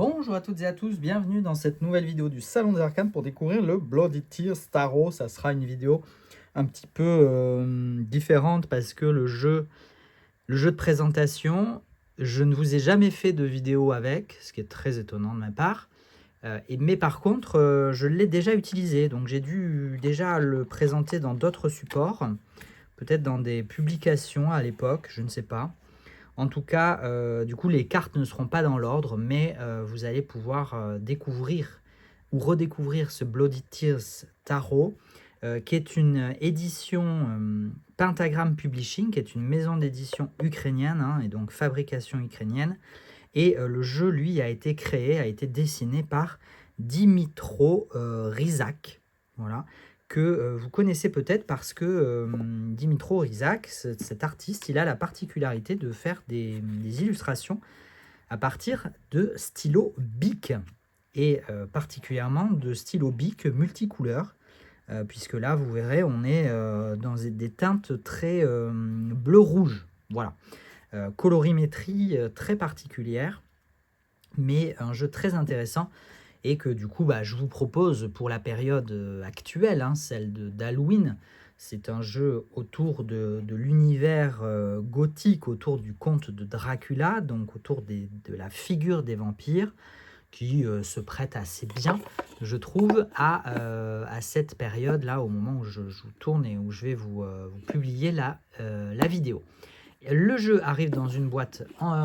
Bonjour à toutes et à tous, bienvenue dans cette nouvelle vidéo du Salon des Arcanes pour découvrir le Bloody Tears Tarot. Ça sera une vidéo un petit peu différente parce que le jeu de présentation, je ne vous ai jamais fait de vidéo avec, ce qui est très étonnant de ma part. Mais par contre, je l'ai déjà utilisé, donc j'ai dû déjà le présenter dans d'autres supports, peut-être dans des publications à l'époque, je ne sais pas. En tout cas, du coup, les cartes ne seront pas dans l'ordre, mais vous allez pouvoir découvrir ou redécouvrir ce Bloody Tears Tarot, qui est une édition Pentagram Publishing, qui est une maison d'édition ukrainienne, hein, et donc fabrication ukrainienne. Et le jeu, lui, a été créé, a été dessiné par Dimitro Rizak, voilà, que vous connaissez peut-être parce que Dimitro Rizak, cet artiste, il a la particularité de faire des illustrations à partir de stylos Bic, et particulièrement de stylos Bic multicouleurs, puisque là, vous verrez, on est dans des teintes très bleu-rouge, voilà. Colorimétrie très particulière, mais un jeu très intéressant et que du coup je vous propose pour la période actuelle, hein, celle d'Halloween. C'est un jeu autour de l'univers gothique, autour du conte de Dracula, donc autour de la figure des vampires, qui se prête assez bien, je trouve, à cette période-là, au moment où je vous tourne et où je vais vous publier la vidéo. Le jeu arrive dans une boîte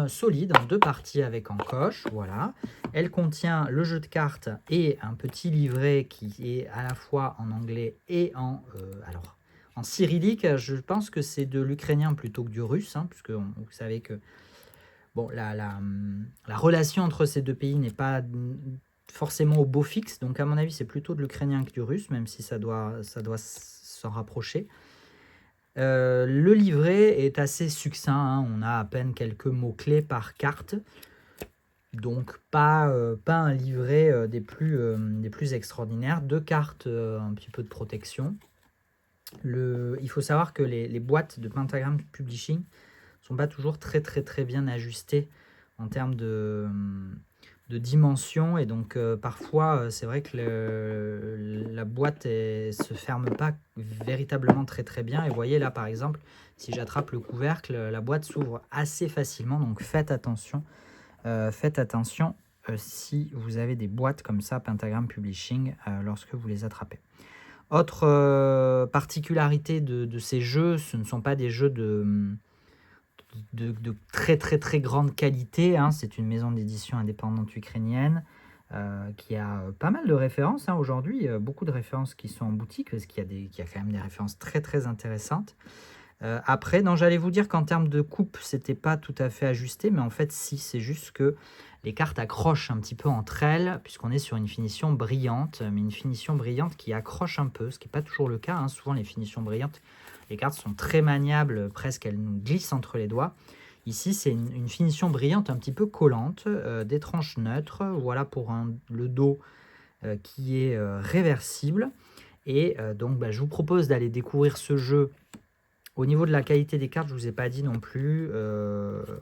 solide, en 2 parties avec encoche, voilà. Elle contient le jeu de cartes et un petit livret qui est à la fois en anglais et en cyrillique. Je pense que c'est de l'ukrainien plutôt que du russe, hein, puisque vous savez que bon, la relation entre ces deux pays n'est pas forcément au beau fixe, donc à mon avis c'est plutôt de l'ukrainien que du russe, même si ça doit s'en rapprocher. Le livret est assez succinct, hein, on a à peine quelques mots-clés par carte, donc pas un livret des plus extraordinaires. 2 cartes, un petit peu de protection. Il faut savoir que les boîtes de Pentagram Publishing ne sont pas toujours très bien ajustées en termes de dimensions, et donc parfois c'est vrai que la boîte se ferme pas véritablement très bien, et vous voyez là par exemple, si j'attrape le couvercle, la boîte s'ouvre assez facilement, donc faites attention si vous avez des boîtes comme ça Pentagram Publishing lorsque vous les attrapez. Autre particularité de ces jeux, ce ne sont pas des jeux de très grande qualité, hein. C'est une maison d'édition indépendante ukrainienne qui a pas mal de références, hein, aujourd'hui, beaucoup de références qui sont en boutique, parce qu'il y a quand même des références très intéressantes. Après, non, j'allais vous dire qu'en termes de coupe, c'était pas tout à fait ajusté, mais en fait, si, c'est juste que les cartes accrochent un petit peu entre elles, puisqu'on est sur une finition brillante, mais une finition brillante qui accroche un peu, ce qui n'est pas toujours le cas, hein. Souvent, les finitions brillantes, les cartes sont très maniables, presque elles nous glissent entre les doigts. Ici, c'est une finition brillante un petit peu collante, des tranches neutres, voilà pour le dos qui est réversible. Et donc, je vous propose d'aller découvrir ce jeu. Au niveau de la qualité des cartes, je ne vous ai pas dit non plus.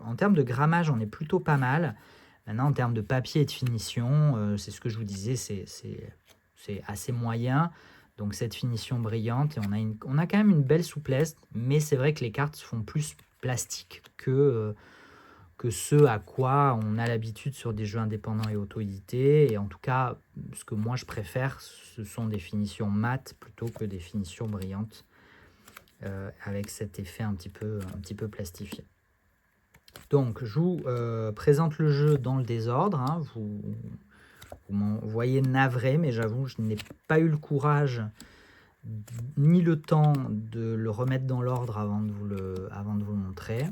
En termes de grammage, on est plutôt pas mal. Maintenant, en termes de papier et de finition, c'est ce que je vous disais, c'est assez moyen. Donc cette finition brillante, et on a quand même une belle souplesse, mais c'est vrai que les cartes font plus plastique que ce à quoi on a l'habitude sur des jeux indépendants et auto-édités. Et en tout cas, ce que moi je préfère, ce sont des finitions mates plutôt que des finitions brillantes, avec cet effet un petit peu plastifié. Donc je vous présente le jeu dans le désordre, hein. Vous m'en voyez navré, mais j'avoue, je n'ai pas eu le courage ni le temps de le remettre dans l'ordre avant de vous le montrer.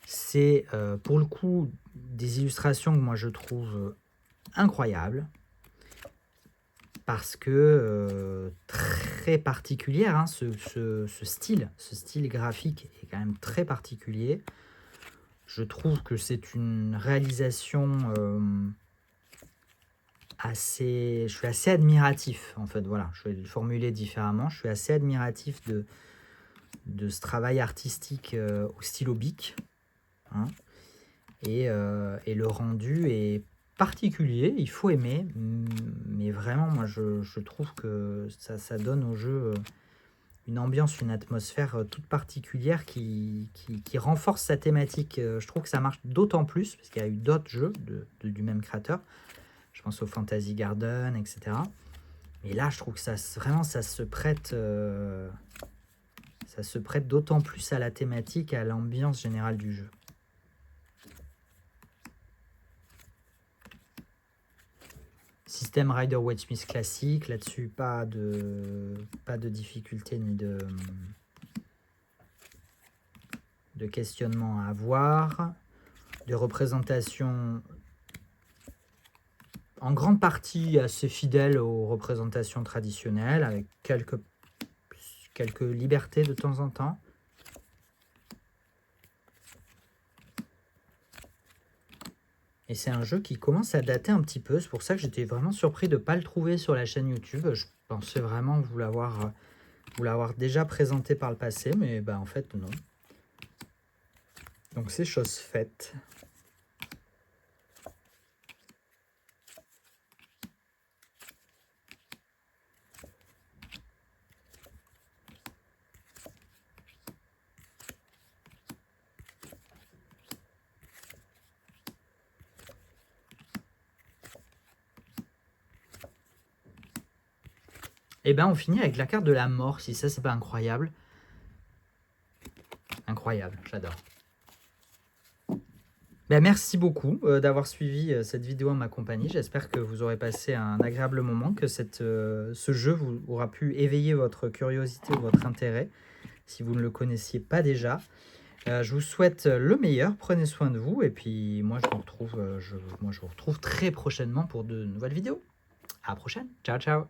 C'est pour le coup des illustrations que moi je trouve incroyables, parce que très particulière, hein, ce style graphique est quand même très particulier. Je trouve que c'est une réalisation je suis assez admiratif, en fait, voilà, je vais le formuler différemment. Je suis assez admiratif de ce travail artistique au stylo Bic, hein. et le rendu est particulier, il faut aimer, mais vraiment, moi, je trouve que ça donne au jeu une ambiance, une atmosphère toute particulière qui renforce sa thématique. Je trouve que ça marche d'autant plus, parce qu'il y a eu d'autres jeux du même créateur. Je pense au Fantasy Garden, etc. Et là, je trouve que vraiment, ça se prête d'autant plus à la thématique et à l'ambiance générale du jeu. Système Rider-Waite-Smith classique, là-dessus pas de difficulté ni de questionnement à avoir, de représentation en grande partie assez fidèle aux représentations traditionnelles, avec quelques libertés de temps en temps. Et c'est un jeu qui commence à dater un petit peu. C'est pour ça que j'étais vraiment surpris de ne pas le trouver sur la chaîne YouTube. Je pensais vraiment vous l'avoir déjà présenté par le passé, mais en fait non. Donc c'est chose faite. Et on finit avec la carte de la mort, si ça c'est pas incroyable. Incroyable, j'adore. Merci beaucoup d'avoir suivi cette vidéo en ma compagnie. J'espère que vous aurez passé un agréable moment, que ce jeu vous aura pu éveiller votre curiosité ou votre intérêt, si vous ne le connaissiez pas déjà. Je vous souhaite le meilleur, prenez soin de vous, et puis moi je vous retrouve très prochainement pour de nouvelles vidéos. À la prochaine, ciao ciao.